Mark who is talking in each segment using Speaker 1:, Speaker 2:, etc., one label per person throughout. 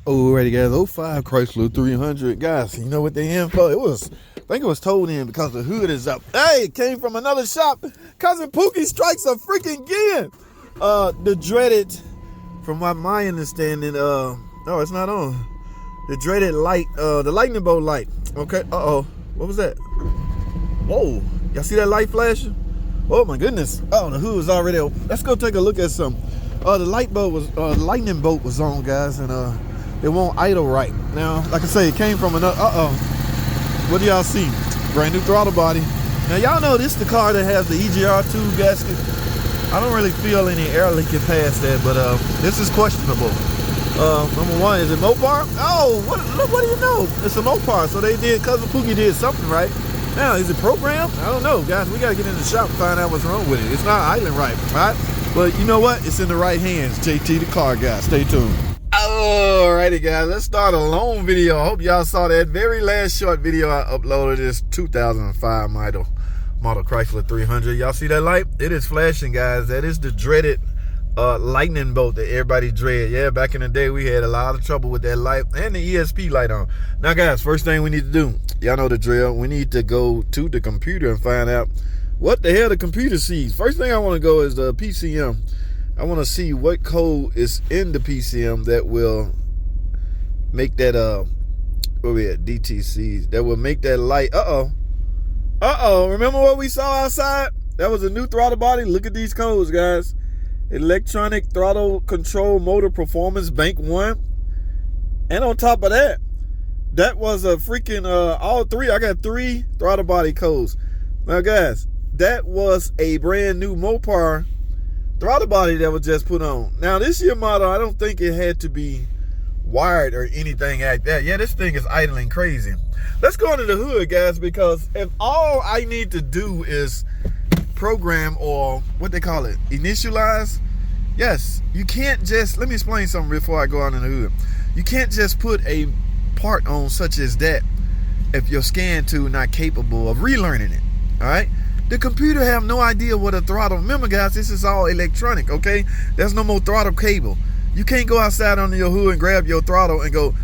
Speaker 1: Alrighty guys, 05 Chrysler 300. Guys, you know what the info? I think it was told in because the hood is up. Hey, it came from another shop. Cousin Pookie strikes a freaking again. The dreaded, from what my understanding, oh, it's not on. The dreaded light, the lightning bolt light. Okay, what was that? Whoa, y'all see that light flashing? Oh my goodness. Oh, the hood was already open. Let's go take a look at some. The lightning bolt was on, guys, and it won't idle right. Now, like I say, it came from another, what do y'all see? Brand new throttle body. Now, y'all know this is the car that has the EGR2 gasket. I don't really feel any air leaking past that, but this is questionable. Number one, is it Mopar? Oh, what do you know? It's a Mopar, so Cousin Pookie did something right. Now, is it programmed? I don't know, guys. We got to get in the shop and find out what's wrong with it. It's not idling right, all right? But you know what? It's in the right hands. JT, the car guy. Stay tuned. Alrighty, guys. Let's start a long video. I hope y'all saw that very last short video I uploaded. This 2005 model Chrysler 300. Y'all see that light? It is flashing, guys. That is the dreaded lightning bolt that everybody dread. Yeah, back in the day, we had a lot of trouble with that light and the ESP light on. Now, guys, first thing we need to do, y'all know the drill. We need to go to the computer and find out what the hell the computer sees. First thing I want to go is the PCM. I want to see what code is in the PCM that will make that where we at, DTC, that will make that light. Remember what we saw outside? That was a new throttle body. Look at these codes, guys. Electronic throttle control motor performance bank 1. And on top of that, that was a freaking all three. I got 3 throttle body codes. Now, guys, that was a brand new Mopar throttle body that was just put on. Now, this year model, I don't think it had to be wired or anything like that. Yeah, this thing is idling crazy. Let's go into the hood, guys, because if all I need to do is program, or what they call it, initialize. Yes, you can't just, let me explain something before I go out in the hood. You can't just put a part on such as that if your scan tool not capable of relearning it. All right, the computer have no idea what a throttle. Remember, guys, this is all electronic. Okay, there's no more throttle cable. You can't go outside under your hood and grab your throttle and go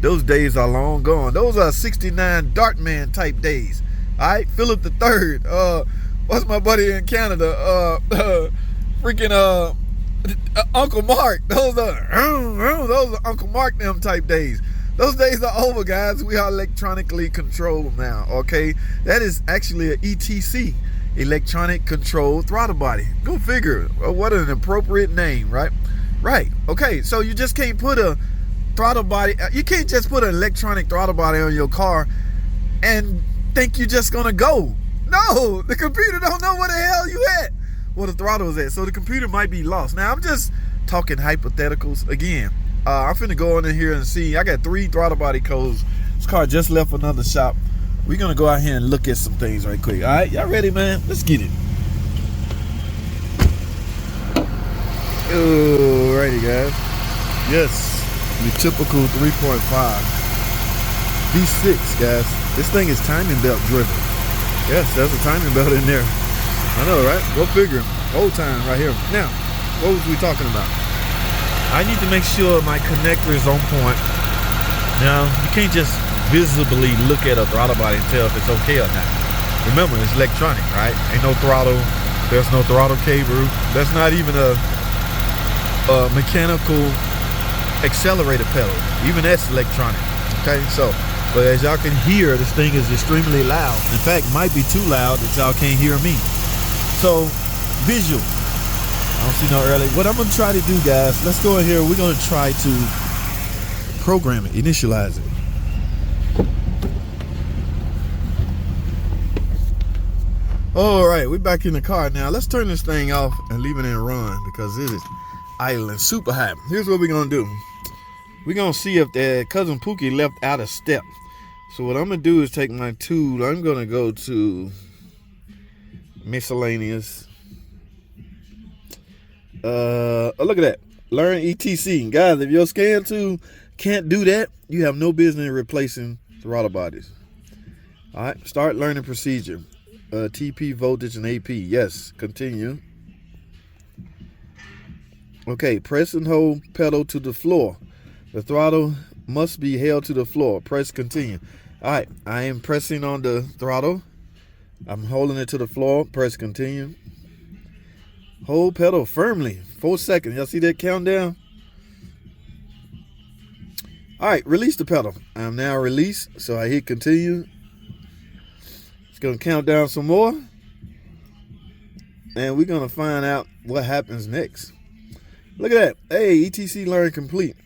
Speaker 1: Those days are long gone. Those are 69 Dartman type days. All right, Philip III. What's my buddy in Canada? Freaking Uncle Mark. Those are Uncle Mark them type days. Those days are over, guys. We are electronically controlled now. Okay, that is actually an ETC, electronic controlled throttle body. Go figure. What an appropriate name, right? Right. Okay, so you just can't put a throttle body, you can't just put an electronic throttle body on your car and think you're just gonna go. No, the computer don't know where the hell you at, where the throttle is at. So the computer might be lost. Now, I'm just talking hypotheticals again. I'm finna go in here and see. I got 3 throttle body codes. This car just left another shop. We're gonna go out here and look at some things right quick. All right, y'all ready, man? Let's get it. Alrighty, guys. Yes. The typical 3.5 V6, guys. This thing is timing belt driven. Yes, there's a timing belt in there. I know, right? Go figure. Old time right here. Now, what was we talking about? I need to make sure my connector is on point. Now, you can't just visibly look at a throttle body and tell if it's okay or not. Remember, it's electronic, right? Ain't no throttle. There's no throttle cable. There's not even a mechanical accelerator pedal. Even that's electronic. Okay, so, but as y'all can hear, this thing is extremely loud. In fact, might be too loud that y'all can't hear me. So, visual. I don't see no early. What I'm gonna try to do, guys, let's go in here. We're gonna try to program it, initialize it. All right, we're back in the car now. Let's turn this thing off and leave it in run because it is idling super high. Here's what we're gonna do. We're gonna see if the Cousin Pookie left out a step. So what I'm gonna do is take my tool. I'm gonna go to miscellaneous. Look at that. Learn ETC. Guys, if your scan tool can't do that, you have no business replacing throttle bodies. All right, start learning procedure. TP, voltage, and AP. Yes, continue. Okay, press and hold pedal to the floor. The throttle must be held to the floor. Press continue. All right, I am pressing on the throttle. I'm holding it to the floor. Press continue. Hold pedal firmly. 4 seconds. Y'all see that countdown? All right, release the pedal. I'm now released, so I hit continue. It's gonna count down some more, and we're gonna find out what happens next. Look at that. Hey, ETC learn complete.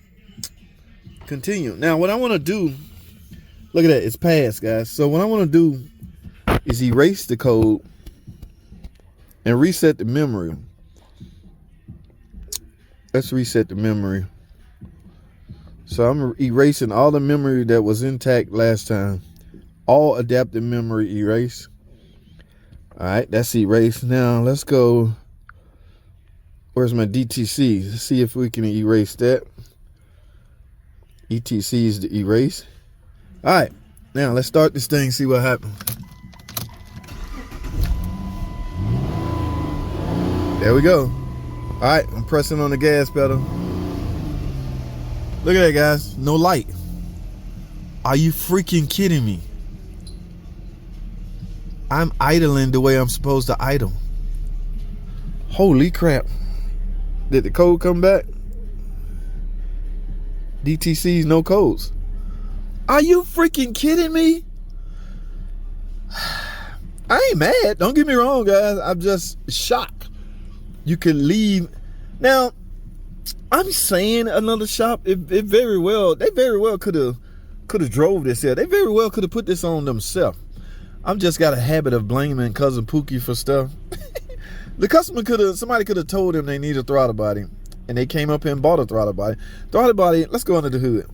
Speaker 1: Continue. Now, what I want to do, look at that. It's passed, guys. So what I want to do is erase the code and reset the memory. Let's reset the memory. So I'm erasing all the memory that was intact last time. All adaptive memory erase. All right, that's erased. Now let's go. Where's my DTC? Let's see if we can erase that. ETC is the erase. All right, now let's start this thing, see what happens. There we go. All right, I'm pressing on the gas pedal. Look at that, guys. No light. Are you freaking kidding me? I'm idling the way I'm supposed to idle. Holy crap. Did the code come back? DTC's no codes. Are you freaking kidding me? I ain't mad. Don't get me wrong, guys. I'm just shocked. You could leave. Now, I'm saying another shop, they very well could have drove this here. They very well could have put this on themselves. I've just got a habit of blaming Cousin Pookie for stuff. The customer somebody could have told them they need a throttle body, and they came up here and bought a throttle body. Throttle body, let's go under the hood.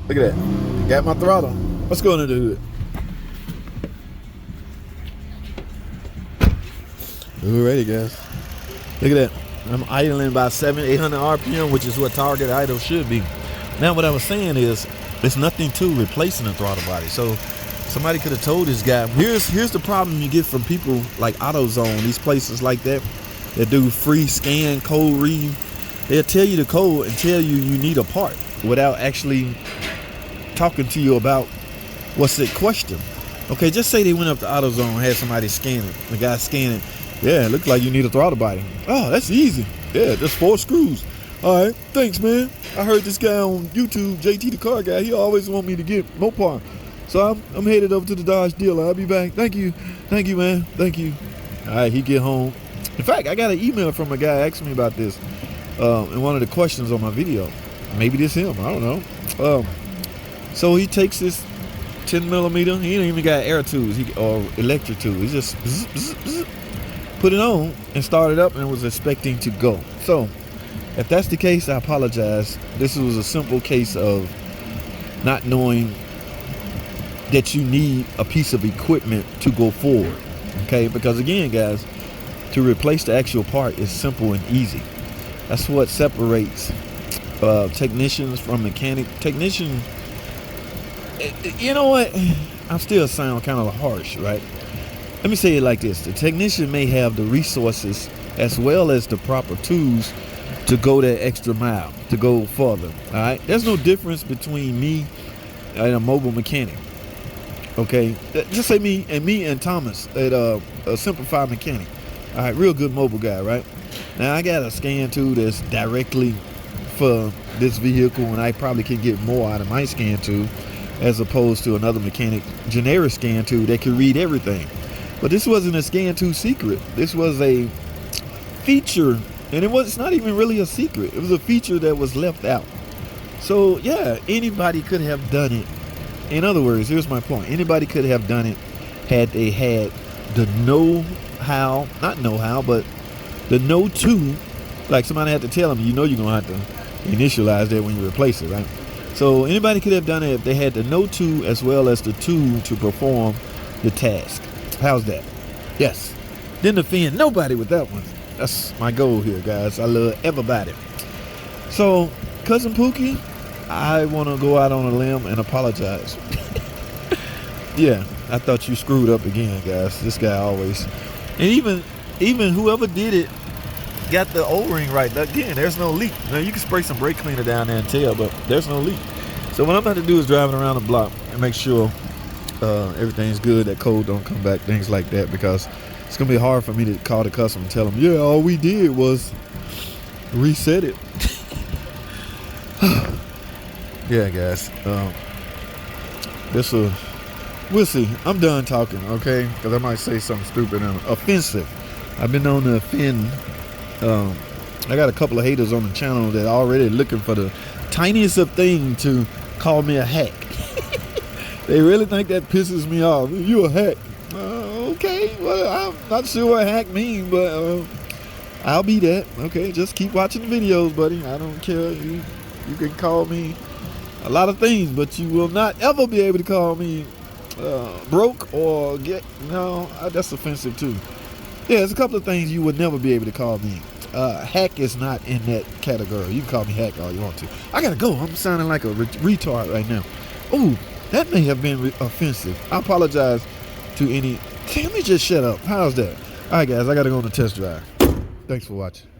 Speaker 1: Look at that. Got my throttle. Let's go under the hood. Alrighty, guys. Look at that. I'm idling about 700-800 RPM, which is what target idle should be. Now, what I was saying is, there's nothing to replacing a throttle body. So somebody could have told this guy, here's the problem you get from people like AutoZone, these places like that do free scan, code read. They'll tell you the code and tell you you need a part without actually talking to you about what's at question. Okay, just say they went up to AutoZone and had somebody scan it. The guy scanning. Yeah, it looked like you need a throttle body. Oh, that's easy. Yeah, just 4 screws. All right, thanks, man. I heard this guy on YouTube, JT the car guy, he always want me to get Mopar. So I'm headed over to the Dodge dealer. I'll be back. Thank you, man. Thank you. All right, he get home. In fact, I got an email from a guy asking me about this in one of the questions on my video. Maybe this him. I don't know. So he takes this 10 millimeter. He ain't even got air tools or electric tools. He just put it on and started up and was expecting to go. So if that's the case, I apologize. This was a simple case of not knowing that you need a piece of equipment to go forward. Okay, because again, guys, to replace the actual part is simple and easy. That's what separates technicians from mechanic. Technician, you know what? I still sound kind of harsh, right? Let me say it like this. The technician may have the resources as well as the proper tools to go that extra mile, to go further. All right. There's no difference between me and a mobile mechanic. Okay. Just say me and Thomas at a Simplified Mechanic. All right. Real good mobile guy, right? Now I got a scan tool that's directly for this vehicle, and I probably can get more out of my scan tool as opposed to another mechanic generic scan tool that can read everything. But this wasn't a scan tool secret. This was a feature, and it's not even really a secret. It was a feature that was left out. So yeah, anybody could have done it. In other words, here's my point. Anybody could have done it had they had the know-how, not know-how, but the know-to. Like somebody had to tell them, you know you're going to have to initialize that when you replace it, right? So anybody could have done it if they had the know-to as well as the tool to perform the task. How's that? Yes. Didn't offend nobody with that one. That's my goal here, guys. I love everybody. So, Cousin Pookie, I want to go out on a limb and apologize. Yeah, I thought you screwed up again, guys. This guy always. And even whoever did it, got the O-ring right. Again, there's no leak. Now you can spray some brake cleaner down there and tell, but there's no leak. So what I'm about to do is driving around the block and make sure everything's good, that code don't come back, things like that, because it's gonna be hard for me to call the customer and tell them, yeah, all we did was reset it. Yeah, guys. We'll see. I'm done talking, okay? Because I might say something stupid and offensive. I've been known to offend. I got a couple of haters on the channel that are already looking for the tiniest of thing to call me a hack. They really think that pisses me off. You a hack. Okay, well, I'm not sure what hack means, but I'll be that. Okay, just keep watching the videos, buddy. I don't care. You can call me a lot of things, but you will not ever be able to call me broke or that's offensive too. Yeah, there's a couple of things you would never be able to call me. Hack is not in that category. You can call me hack all you want to. I gotta go. I'm sounding like a retard right now. Oh, that may have been offensive. I apologize to any. Can we just shut up? How's that? All right, guys, I gotta go on the test drive. Thanks for watching.